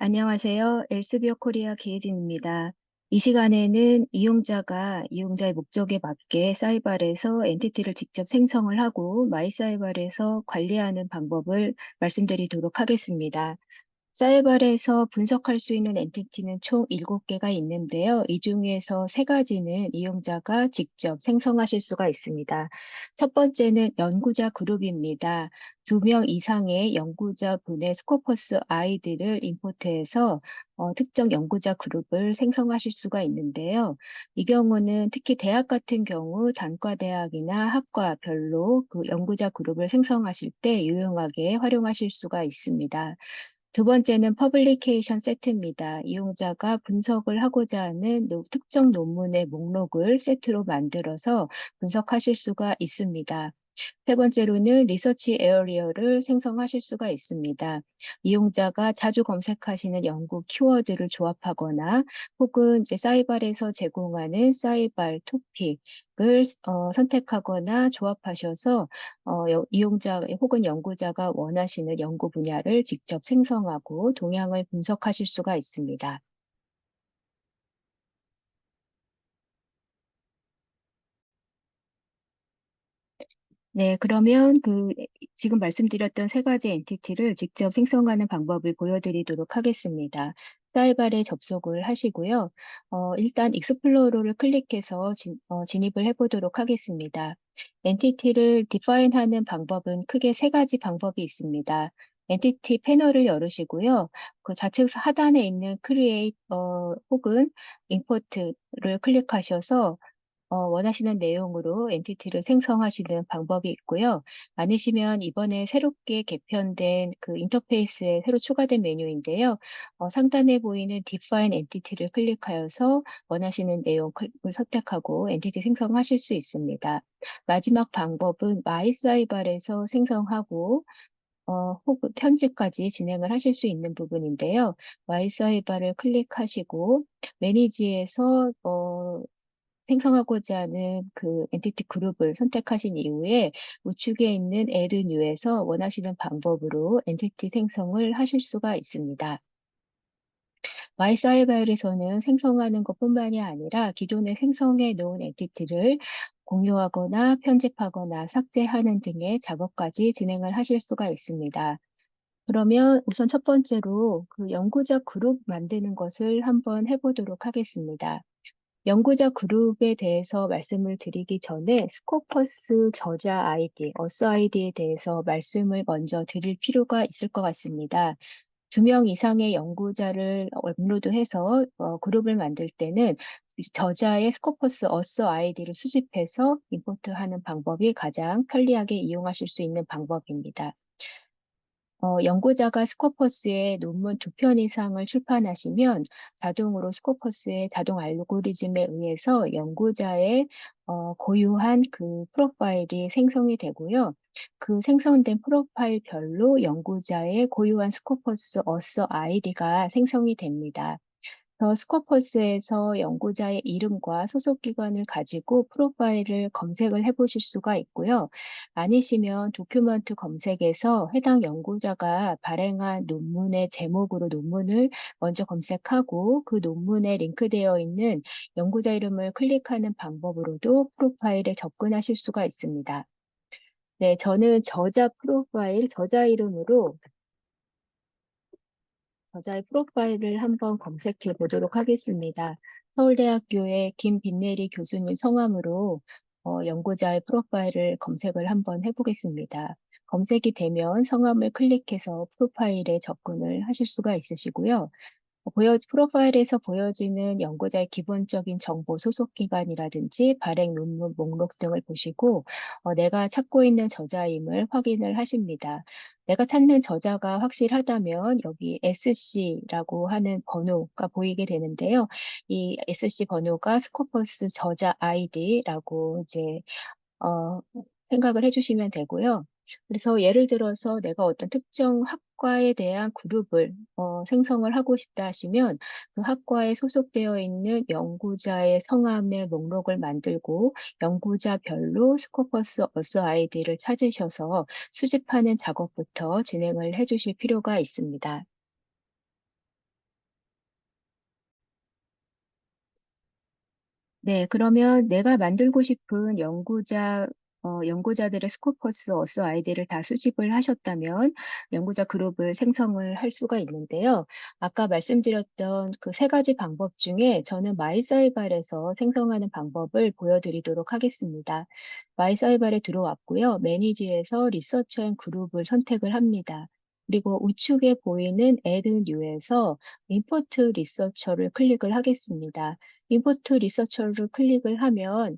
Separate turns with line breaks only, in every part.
안녕하세요. 엘스비어 코리아 기혜진입니다. 이 시간에는 이용자가 이용자의 목적에 맞게 사이발에서 엔티티를 직접 생성을 하고 마이사이발에서 관리하는 방법을 말씀드리도록 하겠습니다. 사이발에서 분석할 수 있는 엔티티는 총 7개가 있는데요. 이 중에서 3가지는 이용자가 직접 생성하실 수가 있습니다. 첫 번째는 연구자 그룹입니다. 2명 이상의 연구자분의 스코퍼스 아이디를 임포트해서 특정 연구자 그룹을 생성하실 수가 있는데요. 이 경우는 특히 대학 같은 경우 단과대학이나 학과별로 그 연구자 그룹을 생성하실 때 유용하게 활용하실 수가 있습니다. 두 번째는 퍼블리케이션 세트입니다. 이용자가 분석을 하고자 하는 특정 논문의 목록을 세트로 만들어서 분석하실 수가 있습니다. 세 번째로는 리서치 에어리어를 생성하실 수가 있습니다. 이용자가 자주 검색하시는 연구 키워드를 조합하거나 혹은 이제 사이발에서 제공하는 사이발 토픽을 선택하거나 조합하셔서 이용자 혹은 연구자가 원하시는 연구 분야를 직접 생성하고 동향을 분석하실 수가 있습니다. 네, 그러면 지금 말씀드렸던 3가지 엔티티를 직접 생성하는 방법을 보여드리도록 하겠습니다. 사이발에 접속을 하시고요. 일단 익스플로러를 클릭해서 진입을 해보도록 하겠습니다. 엔티티를 디파인하는 방법은 크게 3가지 방법이 있습니다. 엔티티 패널을 열으시고요. 그 좌측 하단에 있는 Create 혹은 Import를 클릭하셔서 원하시는 내용으로 엔티티를 생성하시는 방법이 있고요. 아니시면 이번에 새롭게 개편된 그 인터페이스에 새로 추가된 메뉴인데요. 상단에 보이는 Define Entity를 클릭하여서 원하시는 내용을 선택하고 엔티티 생성하실 수 있습니다. 마지막 방법은 마이사이발에서 생성하고 혹은 편집까지 진행을 하실 수 있는 부분인데요. 마이사이발을 클릭하시고 매니지에서 생성하고자 하는 그 엔티티 그룹을 선택하신 이후에 우측에 있는 Add New에서 원하시는 방법으로 엔티티 생성을 하실 수가 있습니다. 마이사이바엘에서는 생성하는 것뿐만이 아니라 기존에 생성해 놓은 엔티티를 공유하거나 편집하거나 삭제하는 등의 작업까지 진행을 하실 수가 있습니다. 그러면 우선 첫 번째로 그 연구자 그룹 만드는 것을 한번 해보도록 하겠습니다. 연구자 그룹에 대해서 말씀을 드리기 전에 스코퍼스 저자 아이디, 어스 아이디에 대해서 말씀을 먼저 드릴 필요가 있을 것 같습니다. 2명 이상의 연구자를 업로드해서 그룹을 만들 때는 저자의 스코퍼스 어스 아이디를 수집해서 임포트하는 방법이 가장 편리하게 이용하실 수 있는 방법입니다. 연구자가 스코퍼스에 논문 2편 이상을 출판하시면 자동으로 스코퍼스의 자동 알고리즘에 의해서 연구자의 고유한 그 프로파일이 생성이 되고요. 그 생성된 프로파일별로 연구자의 고유한 스코퍼스 어서 아이디가 생성이 됩니다. 더 스코퍼스에서 연구자의 이름과 소속 기관을 가지고 프로파일을 검색을 해보실 수가 있고요. 아니시면 도큐먼트 검색에서 해당 연구자가 발행한 논문의 제목으로 논문을 먼저 검색하고 그 논문에 링크되어 있는 연구자 이름을 클릭하는 방법으로도 프로파일에 접근하실 수가 있습니다. 네, 저는 저자 프로파일, 저자의 프로파일을 한번 검색해 보도록 하겠습니다. 서울대학교의 김빈내리 교수님 성함으로 연구자의 프로파일을 검색을 한번 해보겠습니다. 검색이 되면 성함을 클릭해서 프로파일에 접근을 하실 수가 있으시고요. 프로파일에서 보여지는 연구자의 기본적인 정보, 소속 기관이라든지 발행 논문 목록 등을 보시고 내가 찾고 있는 저자임을 확인을 하십니다. 내가 찾는 저자가 확실하다면 여기 SC라고 하는 번호가 보이게 되는데요. 이 SC 번호가 스코퍼스 저자 아이디라고 이제 어, 생각을 해주시면 되고요. 그래서 예를 들어서 내가 어떤 특정 학과에 대한 그룹을 생성을 하고 싶다 하시면 그 학과에 소속되어 있는 연구자의 성함의 목록을 만들고 연구자별로 스코퍼스 어스 아이디를 찾으셔서 수집하는 작업부터 진행을 해주실 필요가 있습니다. 네, 그러면 내가 만들고 싶은 연구자들의 스코퍼스 어스 아이디를 다 수집을 하셨다면 연구자 그룹을 생성을 할 수가 있는데요. 아까 말씀드렸던 그 세 가지 방법 중에 저는 마이사이발에서 생성하는 방법을 보여드리도록 하겠습니다. 마이사이발에 들어왔고요. 매니지에서 리서처 앤 그룹을 선택을 합니다. 그리고 우측에 보이는 Add New에서 임포트 리서처를 클릭을 하겠습니다. 임포트 리서처를 클릭을 하면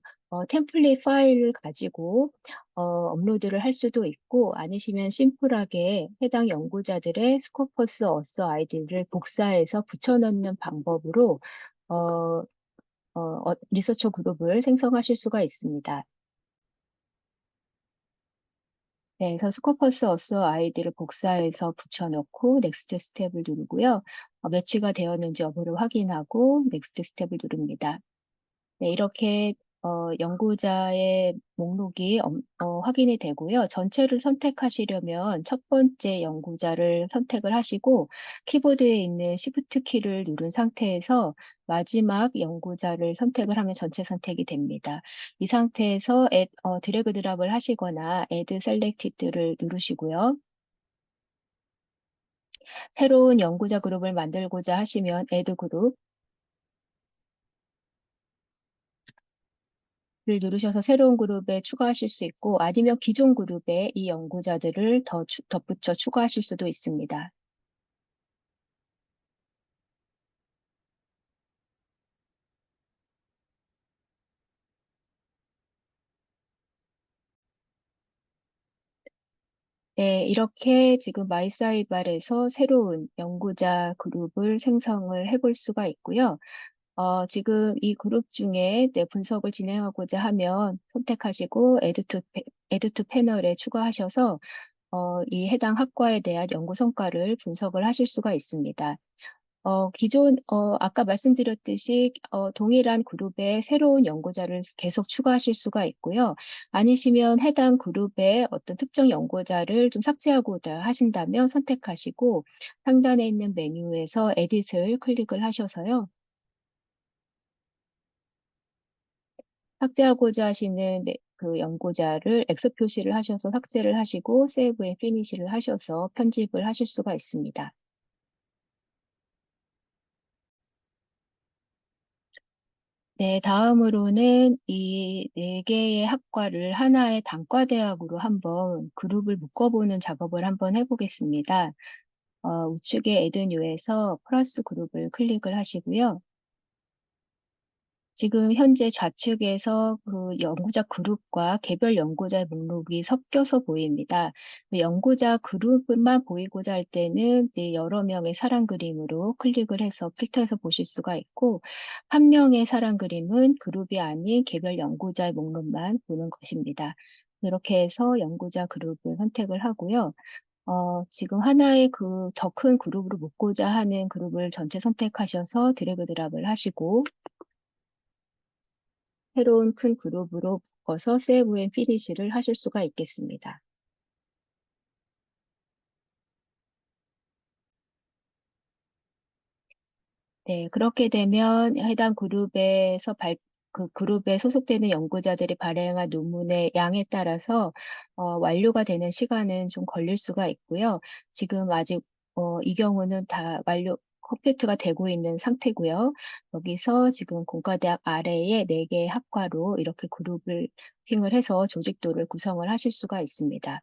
템플릿 파일을 가지고 업로드를 할 수도 있고 아니시면 심플하게 해당 연구자들의 스코퍼스 어스 아이디를 복사해서 붙여넣는 방법으로 어, 리서처 그룹을 생성하실 수가 있습니다. 네, 그래서 스코퍼스 어스 아이디를 복사해서 붙여넣고 넥스트 스텝을 누르고요. 매치가 되었는지 여부를 확인하고 넥스트 스텝을 누릅니다. 네, 이렇게 연구자의 목록이 확인이 되고요. 전체를 선택하시려면 첫 번째 연구자를 선택을 하시고 키보드에 있는 Shift 키를 누른 상태에서 마지막 연구자를 선택을 하면 전체 선택이 됩니다. 이 상태에서 드래그 드랍을 하시거나 Add Selected를 누르시고요. 새로운 연구자 그룹을 만들고자 하시면 Add 그룹 를 누르셔서 새로운 그룹에 추가하실 수 있고 아니면 기존 그룹에 이 연구자들을 덧붙여 추가하실 수도 있습니다. 네, 이렇게 지금 마이사이발에서 새로운 연구자 그룹을 생성을 해볼 수가 있고요. 지금 이 그룹 중에 내 분석을 진행하고자 하면 선택하시고 Add to 패널에 추가하셔서 이 해당 학과에 대한 연구 성과를 분석을 하실 수가 있습니다. 아까 말씀드렸듯이, 동일한 그룹에 새로운 연구자를 계속 추가하실 수가 있고요. 아니시면 해당 그룹의 어떤 특정 연구자를 좀 삭제하고자 하신다면 선택하시고, 상단에 있는 메뉴에서 에딧을 클릭을 하셔서요. 삭제하고자 하시는 그 연구자를 X 표시를 하셔서 삭제를 하시고, 세이브 앤 피니시를 하셔서 편집을 하실 수가 있습니다. 네, 다음으로는 이 네 개의 학과를 하나의 단과대학으로 한번 그룹을 묶어보는 작업을 한번 해보겠습니다. 우측에 Add New에서 플러스 그룹을 클릭을 하시고요. 지금 현재 좌측에서 그 연구자 그룹과 개별 연구자의 목록이 섞여서 보입니다. 그 연구자 그룹만 보이고자 할 때는 이제 여러 명의 사람 그림으로 클릭을 해서 필터해서 보실 수가 있고, 한 명의 사람 그림은 그룹이 아닌 개별 연구자의 목록만 보는 것입니다. 이렇게 해서 연구자 그룹을 선택을 하고요. 지금 하나의 더 큰 그룹으로 묶고자 하는 그룹을 전체 선택하셔서 드래그 드랍을 하시고, 새로운 큰 그룹으로 묶어서 세이브 앤 피니시를 하실 수가 있겠습니다. 네, 그렇게 되면 해당 그 그룹에 소속되는 연구자들이 발행한 논문의 양에 따라서 완료가 되는 시간은 좀 걸릴 수가 있고요. 지금 아직 이 경우는 다 컴퓨터가 되고 있는 상태고요. 여기서 지금 공과대학 아래에 4개의 학과로 이렇게 그룹을 핑을 해서 조직도를 구성을 하실 수가 있습니다.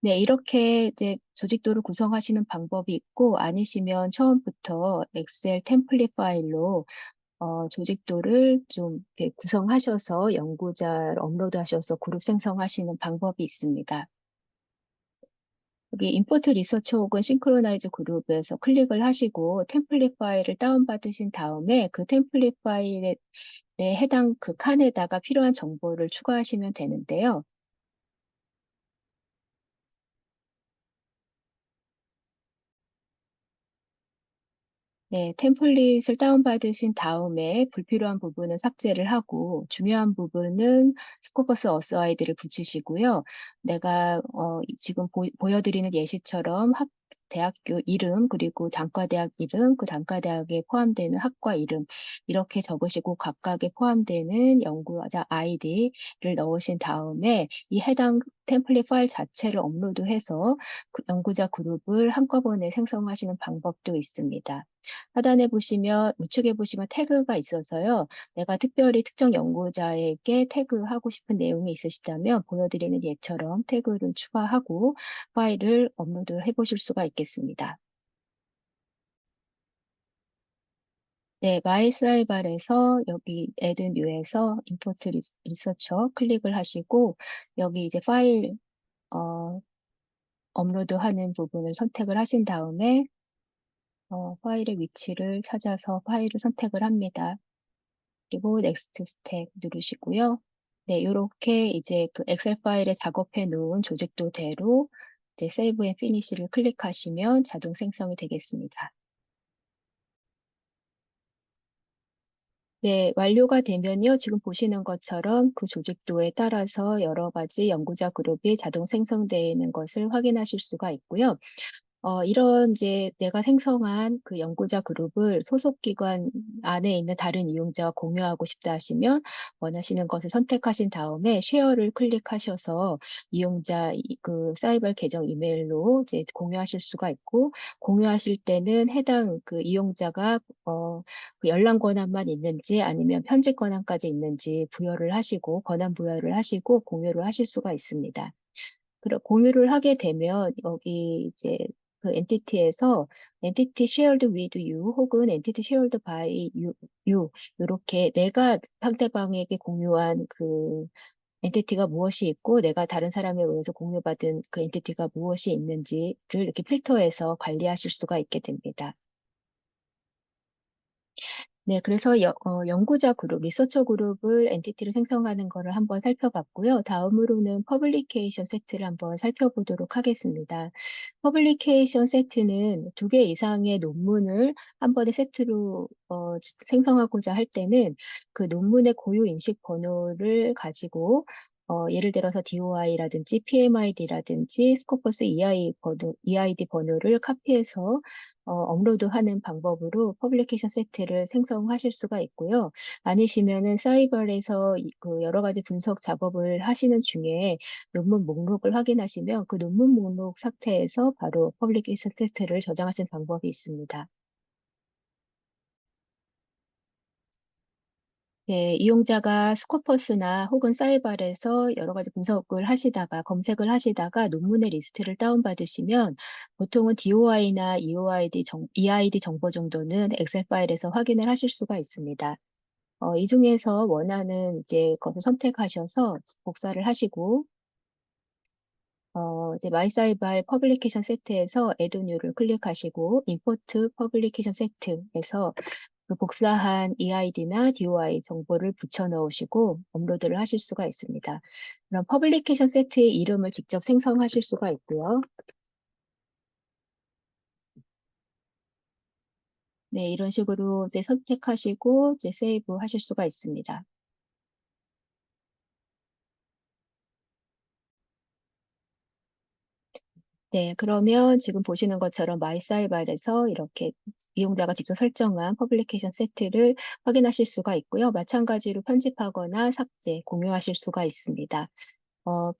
네, 이렇게 이제 조직도를 구성하시는 방법이 있고, 아니시면 처음부터 엑셀 템플릿 파일로 조직도를 좀 이렇게 구성하셔서 연구자를 업로드하셔서 그룹 생성하시는 방법이 있습니다. 여기 임포트 리서처 혹은 싱크로나이즈 그룹에서 클릭을 하시고 템플릿 파일을 다운받으신 다음에 그 템플릿 파일에 해당 그 칸에다가 필요한 정보를 추가하시면 되는데요. 네, 템플릿을 다운받으신 다음에 불필요한 부분은 삭제를 하고 중요한 부분은 스코퍼스 어스 아이디를 붙이시고요. 내가 지금 보여드리는 예시처럼 대학교 이름, 그리고 단과대학 이름, 그 단과대학에 포함되는 학과 이름, 이렇게 적으시고 각각에 포함되는 연구자 아이디를 넣으신 다음에 이 해당 템플릿 파일 자체를 업로드해서 그 연구자 그룹을 한꺼번에 생성하시는 방법도 있습니다. 하단에 보시면, 우측에 보시면 태그가 있어서요. 내가 특별히 특정 연구자에게 태그하고 싶은 내용이 있으시다면 보여드리는 예처럼 태그를 추가하고 파일을 업로드 해보실 수가 있겠습니다. 네, 마이사이발에서 여기 Add New에서 Import Researcher 클릭을 하시고 여기 이제 파일 어, 업로드하는 부분을 선택을 하신 다음에 파일의 위치를 찾아서 파일을 선택을 합니다. 그리고 Next 스텝 누르시고요. 네, 이렇게 이제 그 엑셀 파일에 작업해 놓은 조직도대로 이제 Save and Finish를 클릭하시면 자동 생성이 되겠습니다. 네, 완료가 되면요. 지금 보시는 것처럼 그 조직도에 따라서 여러 가지 연구자 그룹이 자동 생성되어 있는 것을 확인하실 수가 있고요. 이런 이제 내가 생성한 그 연구자 그룹을 소속기관 안에 있는 다른 이용자와 공유하고 싶다 하시면 원하시는 것을 선택하신 다음에 쉐어를 클릭하셔서 이용자 그 사이버 계정 이메일로 이제 공유하실 수가 있고 공유하실 때는 해당 그 이용자가 그 열람 권한만 있는지 아니면 편집 권한까지 있는지 부여를 하시고 권한 부여를 하시고 공유를 하실 수가 있습니다. 공유를 하게 되면 여기 이제 그 엔티티에서 엔티티 shared with you 혹은 엔티티 shared by you 이렇게 내가 상대방에게 공유한 그 엔티티가 무엇이 있고 내가 다른 사람에 의해서 공유받은 그 엔티티가 무엇이 있는지를 이렇게 필터해서 관리하실 수가 있게 됩니다. 네, 그래서 연구자 그룹, 리서처 그룹을 엔티티를 생성하는 것을 한번 살펴봤고요. 다음으로는 퍼블리케이션 세트를 한번 살펴보도록 하겠습니다. 퍼블리케이션 세트는 2개 이상의 논문을 한 번에 세트로 생성하고자 할 때는 그 논문의 고유 인식 번호를 가지고 예를 들어서 DOI라든지 PMID라든지 스코퍼스 EID 번호를 카피해서 업로드하는 방법으로 퍼블리케이션 세트를 생성하실 수가 있고요. 아니시면은 사이버에서 그 여러 가지 분석 작업을 하시는 중에 논문 목록을 확인하시면 그 논문 목록 상태에서 바로 퍼블리케이션 세트를 저장하시는 방법이 있습니다. 네, 이용자가 스코퍼스나 혹은 사이발에서 여러 가지 분석을 하시다가 검색을 하시다가 논문의 리스트를 다운받으시면 보통은 DOI나 EID 정보 정도는 엑셀 파일에서 확인을 하실 수가 있습니다. 이 중에서 원하는 이제 것을 선택하셔서 복사를 하시고 이제 마이사이발 퍼블리케이션 세트에서 Add New를 클릭하시고 Import 퍼블리케이션 세트에서 그 복사한 EID나 DOI 정보를 붙여 넣으시고 업로드를 하실 수가 있습니다. 그럼 퍼블리케이션 세트의 이름을 직접 생성하실 수가 있고요. 네, 이런 식으로 이제 선택하시고 이제 세이브 하실 수가 있습니다. 네, 그러면 지금 보시는 것처럼 마이사이발에서 이렇게 이용자가 직접 설정한 퍼블리케이션 세트를 확인하실 수가 있고요. 마찬가지로 편집하거나 삭제, 공유하실 수가 있습니다.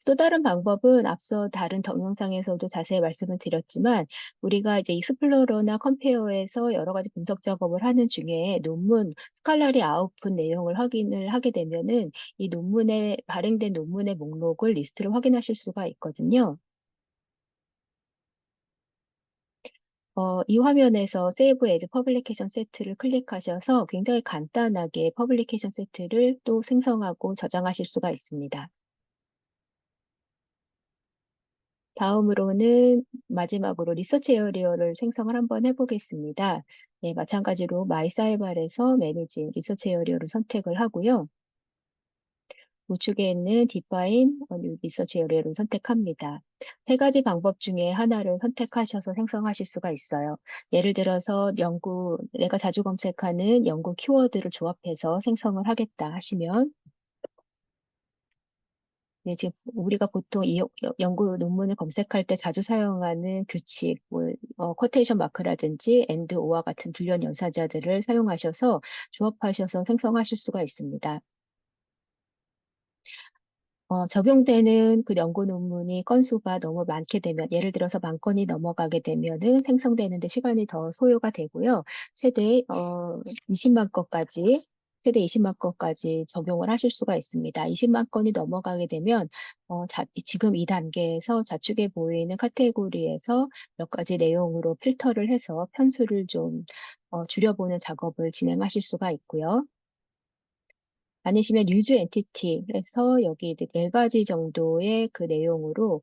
또 다른 방법은 앞서 다른 동영상에서도 자세히 말씀을 드렸지만 우리가 이제 익스플로러나 컴페어에서 여러 가지 분석 작업을 하는 중에 논문, 스칼라리 아웃풋 내용을 확인을 하게 되면은 이 논문에 발행된 논문의 목록을 리스트를 확인하실 수가 있거든요. 이 화면에서 Save as Publication 세트를 클릭하셔서 굉장히 간단하게 퍼블리케이션 세트를 또 생성하고 저장하실 수가 있습니다. 다음으로는 마지막으로 리서치 에어리어를 생성을 한번 해보겠습니다. 네, 마찬가지로 마이사이발에서 매니지 리서치 에어리어를 선택을 하고요. 우측에 있는 Define 리서치 에어리어를 선택합니다. 세 가지 방법 중에 하나를 선택하셔서 생성하실 수가 있어요. 예를 들어서 내가 자주 검색하는 연구 키워드를 조합해서 생성을 하겠다 하시면 네, 지금 우리가 보통 이 연구 논문을 검색할 때 자주 사용하는 규칙, 쿼테이션 마크라든지 and, or와 같은 불리한 연사자들을 사용하셔서 조합하셔서 생성하실 수가 있습니다. 적용되는 그 연구 논문이 건수가 너무 많게 되면, 예를 들어서 10,000건이 넘어가게 되면은 생성되는데 시간이 더 소요가 되고요. 최대 20만 건까지, 최대 20만 건까지 적용을 하실 수가 있습니다. 20만 건이 넘어가게 되면 지금 이 단계에서 좌측에 보이는 카테고리에서 몇 가지 내용으로 필터를 해서 편수를 좀 줄여보는 작업을 진행하실 수가 있고요. 아니시면 유즈 엔티티에서 여기 이제 4가지 정도의 그 내용으로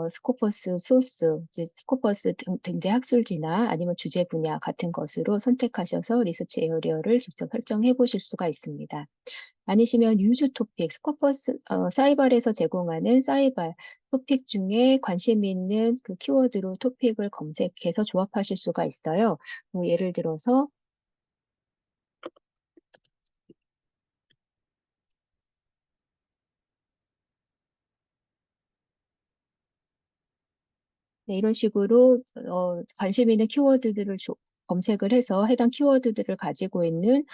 스코퍼스 소스, 이제 스코퍼스 등재 학술지나 아니면 주제 분야 같은 것으로 선택하셔서 리서치 에어리어를 직접 설정해 보실 수가 있습니다. 아니시면 유즈 토픽, 스코퍼스 사이발에서 제공하는 사이발 토픽 중에 관심 있는 그 키워드로 토픽을 검색해서 조합하실 수가 있어요. 예를 들어서 네, 이런 식으로 관심 있는 키워드들을 검색을 해서 해당 키워드들을 가지고 있는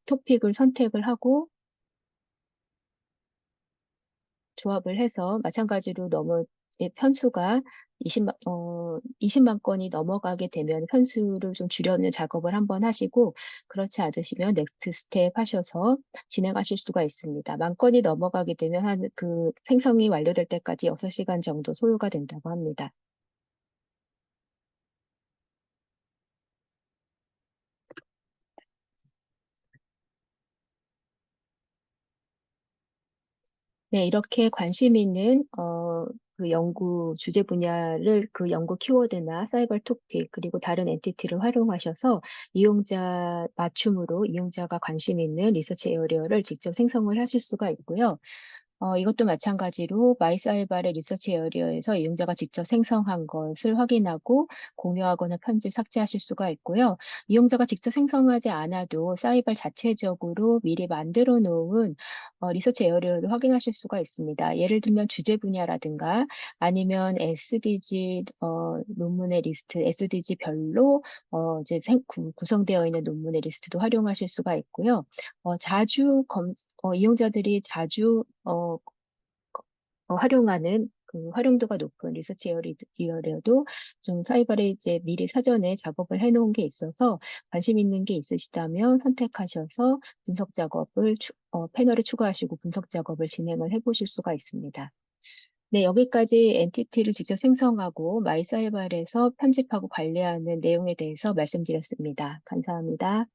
토픽을 선택을 하고 조합을 해서 마찬가지로 너무 편수가 20만 건이 넘어가게 되면 편수를 좀 줄여는 작업을 한번 하시고, 그렇지 않으시면 넥스트 스텝 하셔서 진행하실 수가 있습니다. 10,000건이 넘어가게 되면 한 그 생성이 완료될 때까지 6시간 정도 소요가 된다고 합니다. 네, 이렇게 관심 있는 그 연구 주제 분야를 그 연구 키워드나 사이버 토픽 그리고 다른 엔티티를 활용하셔서 이용자 맞춤으로 이용자가 관심 있는 리서치 에어리어를 직접 생성을 하실 수가 있고요. 이것도 마찬가지로 마이사이발의 리서치 에어리어에서 이용자가 직접 생성한 것을 확인하고 공유하거나 편집, 삭제하실 수가 있고요. 이용자가 직접 생성하지 않아도 사이발 자체적으로 미리 만들어 놓은 리서치 에어리어를 확인하실 수가 있습니다. 예를 들면 주제 분야라든가 아니면 SDG 논문의 리스트, SDG별로 이제 구성되어 있는 논문의 리스트도 활용하실 수가 있고요. 이용자들이 자주 활용하는 그 활용도가 높은 리서치 에어리어도 좀 사이버에 이제 미리 사전에 작업을 해놓은 게 있어서 관심 있는 게 있으시다면 선택하셔서 분석 작업을 패널에 추가하시고 분석 작업을 진행을 해보실 수가 있습니다. 네, 여기까지 엔티티를 직접 생성하고 마이사이발에서 편집하고 관리하는 내용에 대해서 말씀드렸습니다. 감사합니다.